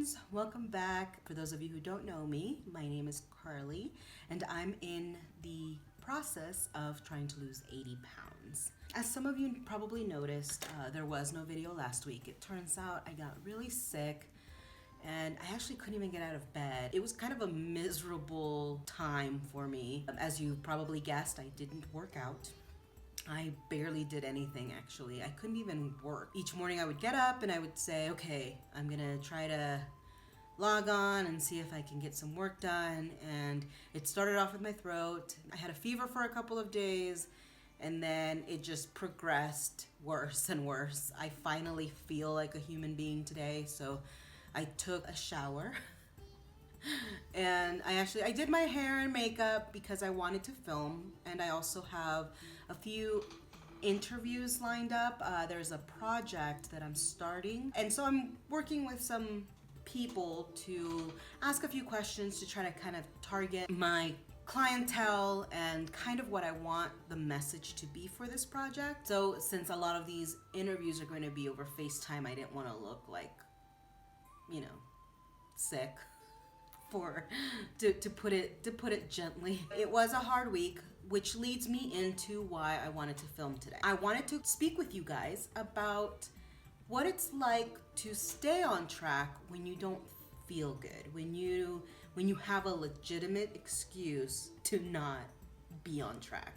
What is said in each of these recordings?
friends, welcome back. For those of you who don't know me, my name is Carly and I'm in the process of trying to lose 80 pounds. As some of you probably noticed, there was no video last week. It turns out I got really sick and I actually couldn't even get out of bed. It was kind of a miserable time for me. As you probably guessed, I didn't work out. I barely did anything actually. I couldn't even work. Each morning I would get up and I would say, okay, I'm gonna try to log on and see if I can get some work done. And it started off with my throat. I had a fever for a couple of days and then it just progressed worse and worse. I finally feel like a human being today, so I took a shower. And I did my hair and makeup because I wanted to film, and I also have a few interviews lined up. There's a project that I'm starting, and so I'm working with some people to ask a few questions to try to kind of target my clientele and kind of what I want the message to be for this project. So since a lot of these interviews are going to be over FaceTime, I didn't want to look like, sick. To put it gently. It was a hard week, which leads me into why I wanted to film today. I wanted to speak with you guys about what it's like to stay on track when you don't feel good, when you have a legitimate excuse to not be on track.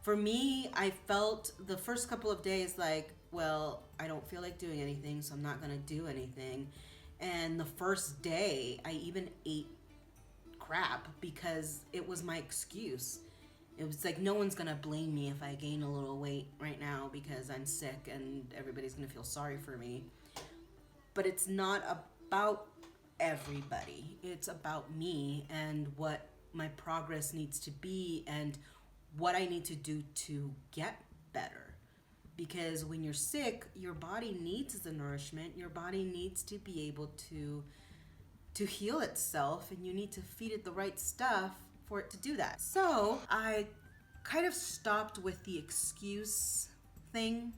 For me, I felt the first couple of days like, well, I don't feel like doing anything, so I'm not gonna do anything. And the first day, I even ate crap because it was my excuse. It was like, no one's gonna blame me if I gain a little weight right now because I'm sick and everybody's gonna feel sorry for me. But it's not about everybody. It's about me and what my progress needs to be and what I need to do to get better. Because when you're sick, your body needs the nourishment. Your body needs to be able to heal itself, and you need to feed it the right stuff for it to do that. So I kind of stopped with the excuse thing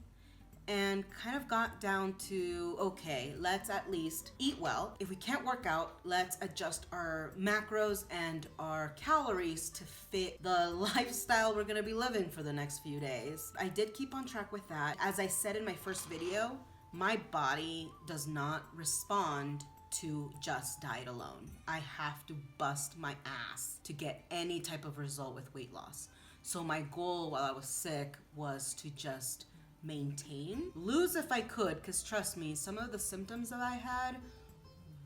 and kind of got down to, okay, let's at least eat well. If we can't work out, let's adjust our macros and our calories to fit the lifestyle we're gonna be living for the next few days. I did keep on track with that. As I said in my first video, my body does not respond to just diet alone. I have to bust my ass to get any type of result with weight loss. So my goal while I was sick was to just maintain, lose if I could, because trust me, some of the symptoms that I had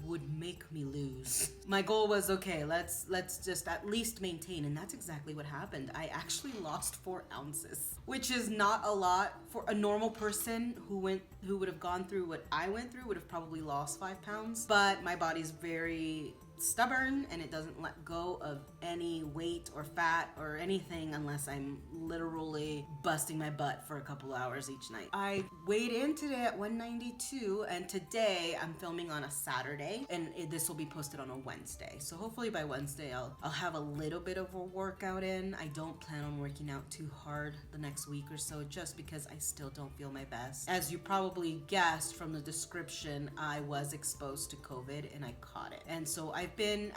would make me lose. My goal was, okay, let's just at least maintain, and that's exactly what happened. I actually lost 4 ounces, which is not a lot for a normal person who would have gone through what I went through, would have probably lost 5 pounds. But my body's very stubborn and it doesn't let go of any weight or fat or anything unless I'm literally busting my butt for a couple hours each night. I weighed in today at 192, and today I'm filming on a Saturday, and this will be posted on a Wednesday. So hopefully by Wednesday I'll have a little bit of a workout in. I don't plan on working out too hard the next week or so just because I still don't feel my best. As you probably guessed from the description, I was exposed to COVID and I caught it. And so I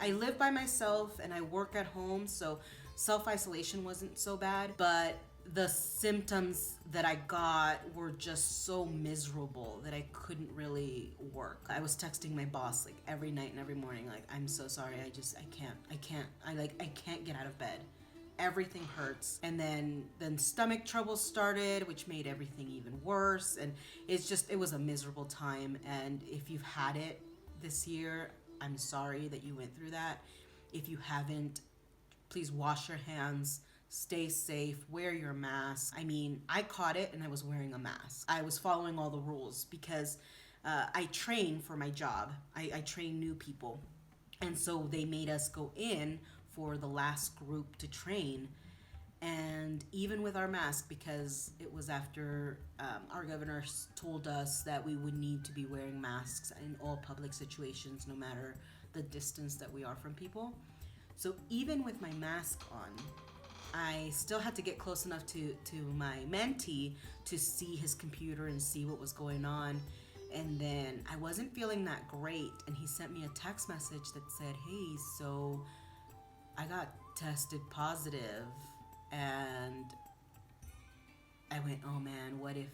live by myself and I work at home, so self-isolation wasn't so bad, but the symptoms that I got were just so miserable that I couldn't really work. I was texting my boss like every night and every morning, like, I'm so sorry, I can't get out of bed. Everything hurts. And then stomach trouble started, which made everything even worse. And it was a miserable time. And if you've had it this year, I'm sorry that you went through that. If you haven't, please wash your hands, stay safe, wear your mask. I mean, I caught it and I was wearing a mask. I was following all the rules because I train for my job. I train new people. And so they made us go in for the last group to train. And even with our mask, because it was after our governor told us that we would need to be wearing masks in all public situations, no matter the distance that we are from people. So even with my mask on, I still had to get close enough to my mentee to see his computer and see what was going on. And then I wasn't feeling that great, and he sent me a text message that said, "Hey, so I got tested positive." And I went, "Oh man, what if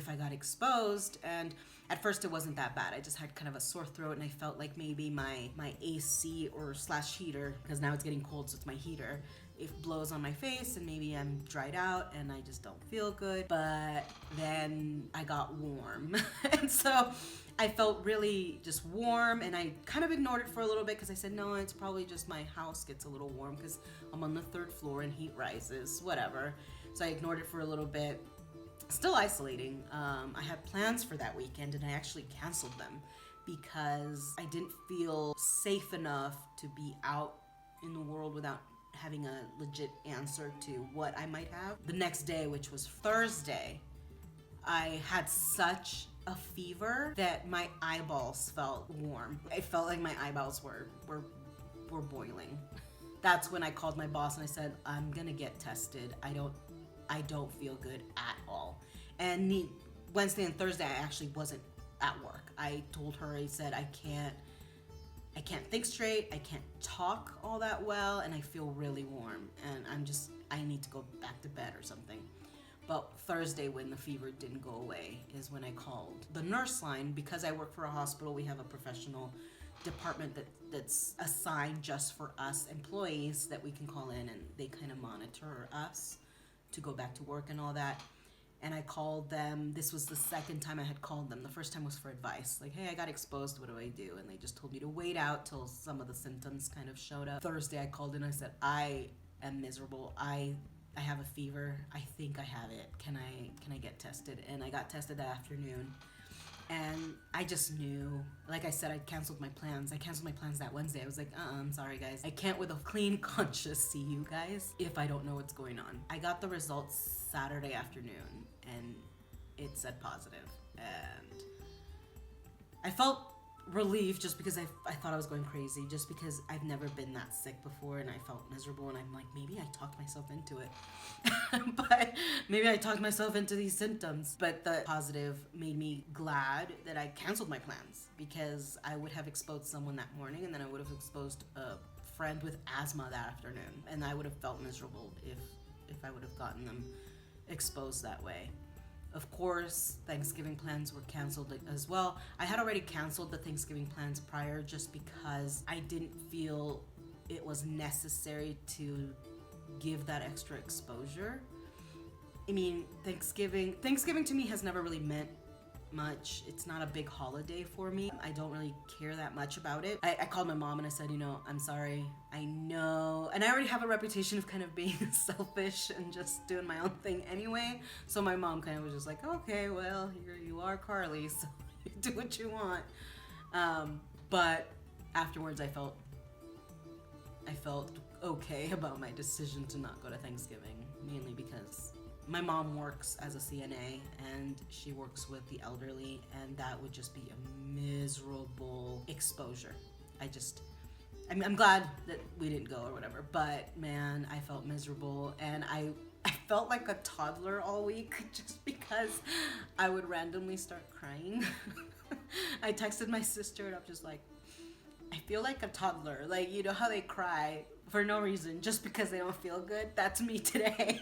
I got exposed?" And at first it wasn't that bad. I just had kind of a sore throat, and I felt like maybe my AC or slash heater, because now it's getting cold, so it's my heater, it blows on my face, and maybe I'm dried out and I just don't feel good. But then I got warm. And so I felt really just warm, and I kind of ignored it for a little bit because I said, no, it's probably just my house gets a little warm because I'm on the 3rd floor and heat rises, whatever. So I ignored it for a little bit. Still isolating. I had plans for that weekend, and I actually canceled them because I didn't feel safe enough to be out in the world without having a legit answer to what I might have. The next day, which was Thursday, I had such a fever that my eyeballs felt warm. I felt like my eyeballs were boiling. That's when I called my boss and I said, I'm gonna get tested. I don't feel good at all. And Wednesday and Thursday, I actually wasn't at work. I told her, I said, I can't think straight, I can't talk all that well, and I feel really warm, and I need to go back to bed or something. But Thursday, when the fever didn't go away, is when I called the nurse line. Because I work for a hospital, we have a professional department that's assigned just for us employees that we can call in, and they kind of monitor us to go back to work and all that. And I called them. This was the second time I had called them. The first time was for advice. Like, hey, I got exposed. What do I do? And they just told me to wait out till some of the symptoms kind of showed up. Thursday, I called in. I said, I am miserable. I have a fever. I think I have it. Can I get tested? And I got tested that afternoon. And I just knew, like I said, I canceled my plans. I canceled my plans that Wednesday. I was like, I'm sorry, guys. I can't with a clean conscience see you guys if I don't know what's going on. I got the results Saturday afternoon, and it said positive. And I felt relieved just because I thought I was going crazy, just because I've never been that sick before, and I felt miserable, and I'm like, maybe I talked myself into it. But maybe I talked myself into these symptoms. But the positive made me glad that I canceled my plans, because I would have exposed someone that morning, and then I would have exposed a friend with asthma that afternoon, and I would have felt miserable if I would have gotten them exposed that way. Of course, Thanksgiving plans were canceled as well. I had already canceled the Thanksgiving plans prior just because I didn't feel it was necessary to give that extra exposure. I mean, Thanksgiving to me has never really meant much. It's not a big holiday for me. I don't really care that much about it. I called my mom and I said, I'm sorry. I know. And I already have a reputation of kind of being selfish and just doing my own thing anyway. So my mom kind of was just like, okay, well, here you are, Carly, so you do what you want. But afterwards I felt okay about my decision to not go to Thanksgiving, mainly because my mom works as a CNA and she works with the elderly, and that would just be a miserable exposure. I'm glad that we didn't go or whatever, but man, I felt miserable, and I felt like a toddler all week just because I would randomly start crying. I texted my sister and I'm just like, I feel like a toddler. Like, you know how they cry for no reason just because they don't feel good? That's me today.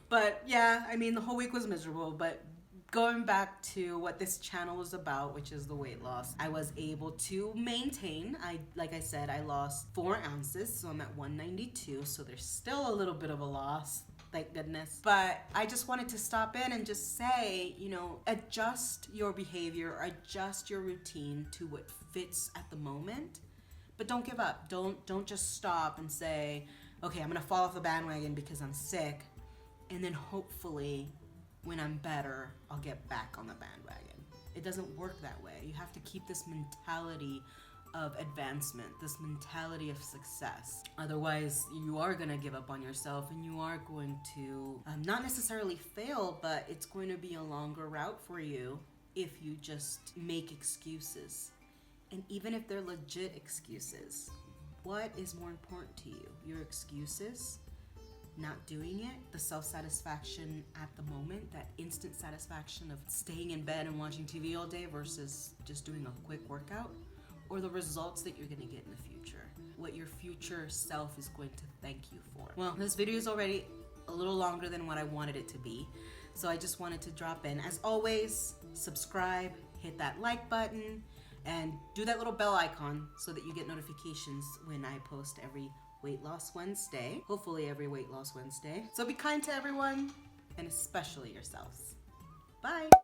But yeah, I mean, the whole week was miserable, but going back to what this channel is about, which is the weight loss, I was able to maintain. Like I said, I lost 4 ounces, so I'm at 192, so there's still a little bit of a loss, thank goodness. But I just wanted to stop in and just say, adjust your behavior, adjust your routine to what fits at the moment, but don't give up. Don't just stop and say, okay, I'm gonna fall off the bandwagon because I'm sick, and then hopefully when I'm better, I'll get back on the bandwagon. It doesn't work that way. You have to keep this mentality of advancement, this mentality of success. Otherwise, you are gonna give up on yourself, and you are going to not necessarily fail, but it's going to be a longer route for you if you just make excuses. And even if they're legit excuses, what is more important to you? Your excuses not doing it, the self-satisfaction at the moment, that instant satisfaction of staying in bed and watching TV all day versus just doing a quick workout, or the results that you're gonna get in the future, what your future self is going to thank you for. Well, this video is already a little longer than what I wanted it to be, so I just wanted to drop in. As always, subscribe, hit that like button, and do that little bell icon so that you get notifications when I post every Weight Loss Wednesday, hopefully every Weight Loss Wednesday. So be kind to everyone, and especially yourselves. Bye.